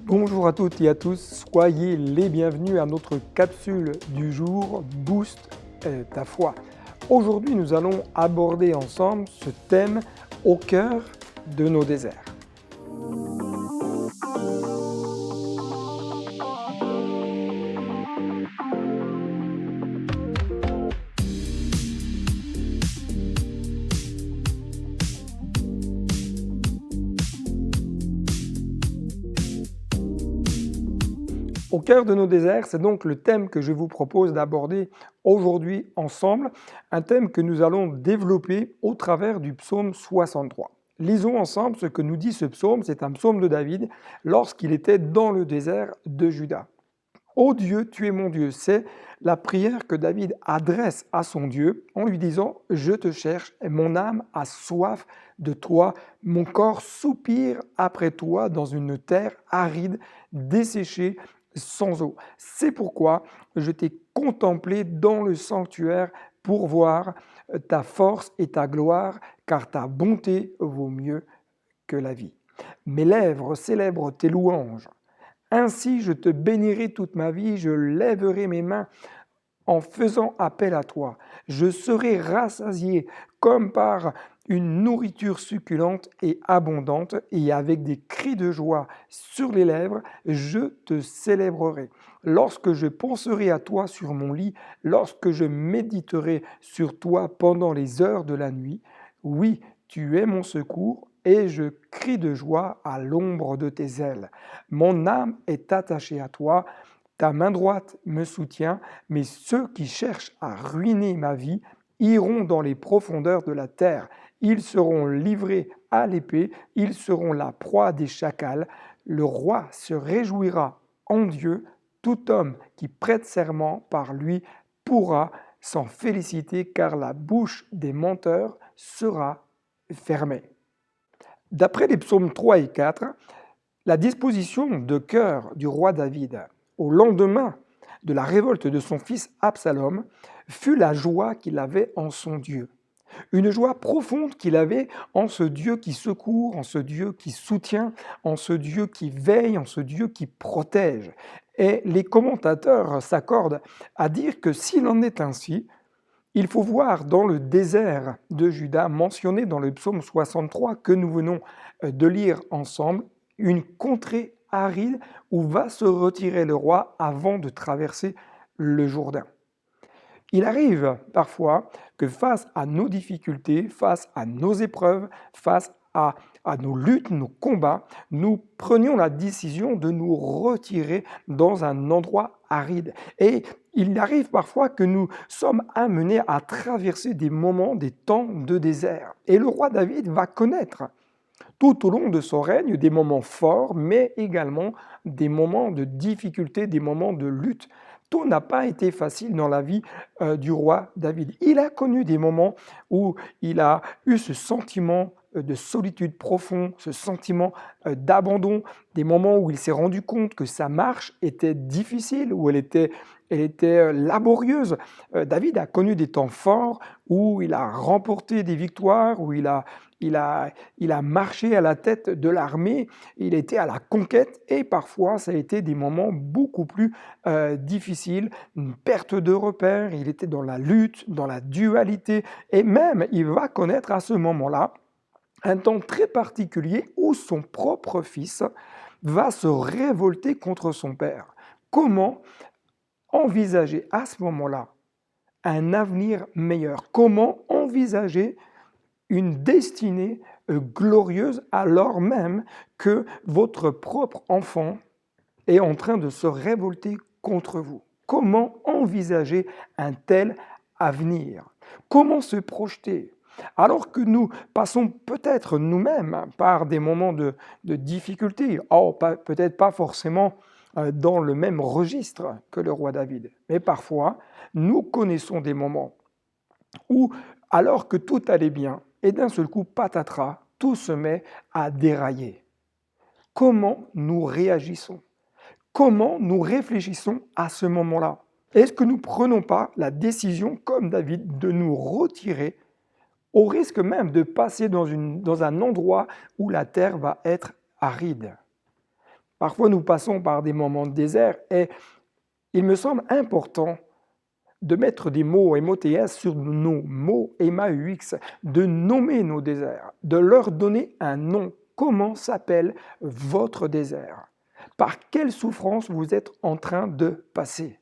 Bonjour à toutes et à tous, soyez les bienvenus à notre capsule du jour Boost ta foi. Aujourd'hui, nous allons aborder ensemble ce thème au cœur de nos déserts. Au cœur de nos déserts, c'est donc le thème que je vous propose d'aborder aujourd'hui ensemble, un thème que nous allons développer au travers du psaume 63. Lisons ensemble ce que nous dit ce psaume, c'est un psaume de David lorsqu'il était dans le désert de Juda. Ô Dieu, tu es mon Dieu, c'est la prière que David adresse à son Dieu en lui disant « Je te cherche, et mon âme a soif de toi, mon corps soupire après toi dans une terre aride, desséchée, sans eau. C'est pourquoi je t'ai contemplé dans le sanctuaire pour voir ta force et ta gloire, car ta bonté vaut mieux que la vie. Mes lèvres célèbrent tes louanges. Ainsi je te bénirai toute ma vie, je lèverai mes mains en faisant appel à toi. Je serai rassasié comme par une nourriture succulente et abondante, et avec des cris de joie sur les lèvres, je te célébrerai. Lorsque je penserai à toi sur mon lit, lorsque je méditerai sur toi pendant les heures de la nuit, oui, tu es mon secours, et je crie de joie à l'ombre de tes ailes. Mon âme est attachée à toi, ta main droite me soutient, mais ceux qui cherchent à ruiner ma vie iront dans les profondeurs de la terre. Ils seront livrés à l'épée, ils seront la proie des chacals. Le roi se réjouira en Dieu, tout homme qui prête serment par lui pourra s'en féliciter, car la bouche des menteurs sera fermée. D'après les psaumes 3 et 4, la disposition de cœur du roi David au lendemain de la révolte de son fils Absalom fut la joie qu'il avait en son Dieu. Une joie profonde qu'il avait en ce Dieu qui secourt, en ce Dieu qui soutient, en ce Dieu qui veille, en ce Dieu qui protège. Et les commentateurs s'accordent à dire que s'il en est ainsi, il faut voir dans le désert de Juda, mentionné dans le psaume 63 que nous venons de lire ensemble, une contrée aride où va se retirer le roi avant de traverser le Jourdain. Il arrive parfois que face à nos difficultés, face à nos épreuves, face à nos luttes, nos combats, nous prenions la décision de nous retirer dans un endroit aride. Et il arrive parfois que nous sommes amenés à traverser des moments, des temps de désert. Et le roi David va connaître tout au long de son règne des moments forts, mais également des moments de difficulté, des moments de lutte. Tout n'a pas été facile dans la vie du roi David. Il a connu des moments où il a eu ce sentiment de solitude profond, ce sentiment d'abandon, des moments où il s'est rendu compte que sa marche était difficile, où elle était laborieuse. David a connu des temps forts où il a remporté des victoires, où il a marché à la tête de l'armée, il était à la conquête et parfois ça a été des moments beaucoup plus difficiles, une perte de repères, il était dans la lutte, dans la dualité et même il va connaître à ce moment-là un temps très particulier où son propre fils va se révolter contre son père. Comment envisager à ce moment-là un avenir meilleur? Comment envisager une destinée glorieuse alors même que votre propre enfant est en train de se révolter contre vous? Comment envisager un tel avenir? Comment se projeter? Alors que nous passons peut-être nous-mêmes par des moments de difficulté, peut-être pas forcément dans le même registre que le roi David, mais parfois nous connaissons des moments où, alors que tout allait bien, et d'un seul coup, patatras, tout se met à dérailler. Comment nous réagissons? Comment nous réfléchissons à ce moment-là? Est-ce que nous ne prenons pas la décision, comme David, de nous retirer, au risque même de passer dans un endroit où la terre va être aride? Parfois, nous passons par des moments de désert et il me semble important de mettre des mots MOTS sur nos mots MAUX, de nommer nos déserts, de leur donner un nom. Comment s'appelle votre désert? Par quelle souffrance vous êtes en train de passer?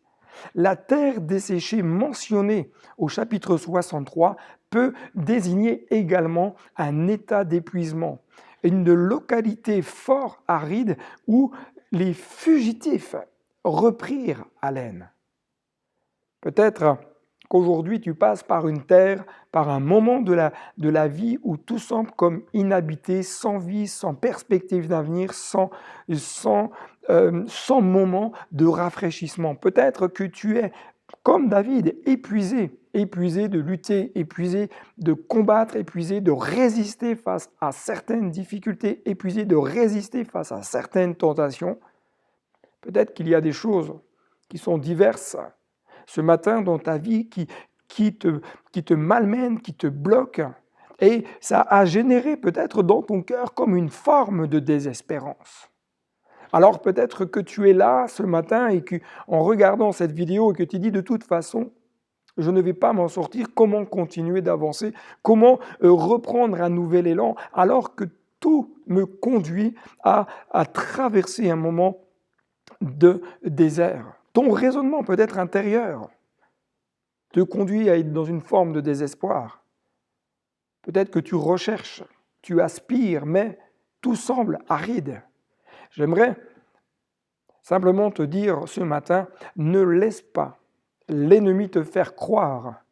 La terre desséchée mentionnée au chapitre 63 peut désigner également un état d'épuisement, une localité fort aride où les fugitifs reprirent haleine. Peut-être qu'aujourd'hui tu passes par une terre, par un moment de la vie où tout semble comme inhabité, sans vie, sans perspective d'avenir, sans moment de rafraîchissement. Peut-être que tu es, comme David, épuisé de lutter, épuisé de combattre, épuisé de résister face à certaines difficultés, épuisé de résister face à certaines tentations. Peut-être qu'il y a des choses qui sont diverses ce matin dans ta vie qui te malmène, qui te bloque. Et ça a généré peut-être dans ton cœur comme une forme de désespérance. Alors peut-être que tu es là ce matin et qu'en regardant cette vidéo et que tu dis de toute façon, je ne vais pas m'en sortir, comment continuer d'avancer, comment reprendre un nouvel élan alors que tout me conduit à traverser un moment de désert. Ton raisonnement peut-être intérieur te conduit à être dans une forme de désespoir. Peut-être que tu recherches, tu aspires, mais tout semble aride. J'aimerais simplement te dire ce matin, ne laisse pas l'ennemi te faire croire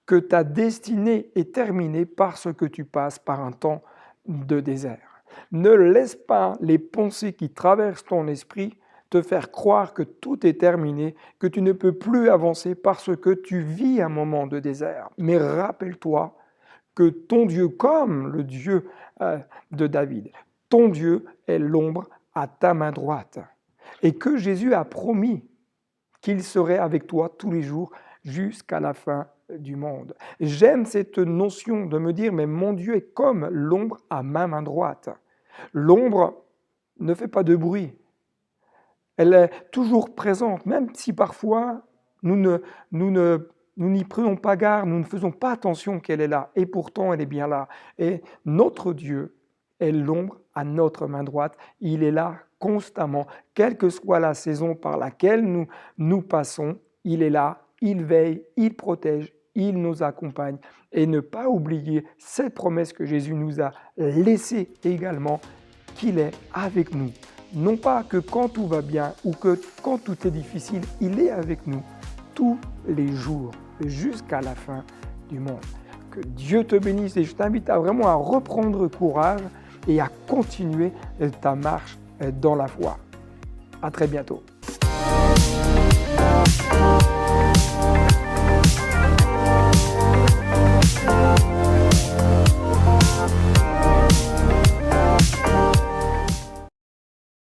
que ta destinée est terminée parce que tu passes par un temps de désert. Ne laisse pas les pensées qui traversent ton esprit te faire croire que tout est terminé, que tu ne peux plus avancer parce que tu vis un moment de désert. Mais rappelle-toi que ton Dieu, comme le Dieu de David, ton Dieu est l'ombre à ta main droite. Et que Jésus a promis qu'il serait avec toi tous les jours jusqu'à la fin du monde. J'aime cette notion de me dire, mais mon Dieu est comme l'ombre à ma main droite. L'ombre ne fait pas de bruit. Elle est toujours présente, même si parfois nous n'y prenons pas garde, nous ne faisons pas attention qu'elle est là, et pourtant elle est bien là. Et notre Dieu est l'ombre à notre main droite, il est là constamment, quelle que soit la saison par laquelle nous passons, il est là, il veille, il protège, il nous accompagne. Et ne pas oublier cette promesse que Jésus nous a laissée également, qu'il est avec nous. Non pas que quand tout va bien ou que quand tout est difficile, il est avec nous tous les jours jusqu'à la fin du monde. Que Dieu te bénisse et je t'invite vraiment à reprendre courage et à continuer ta marche dans la foi. À très bientôt.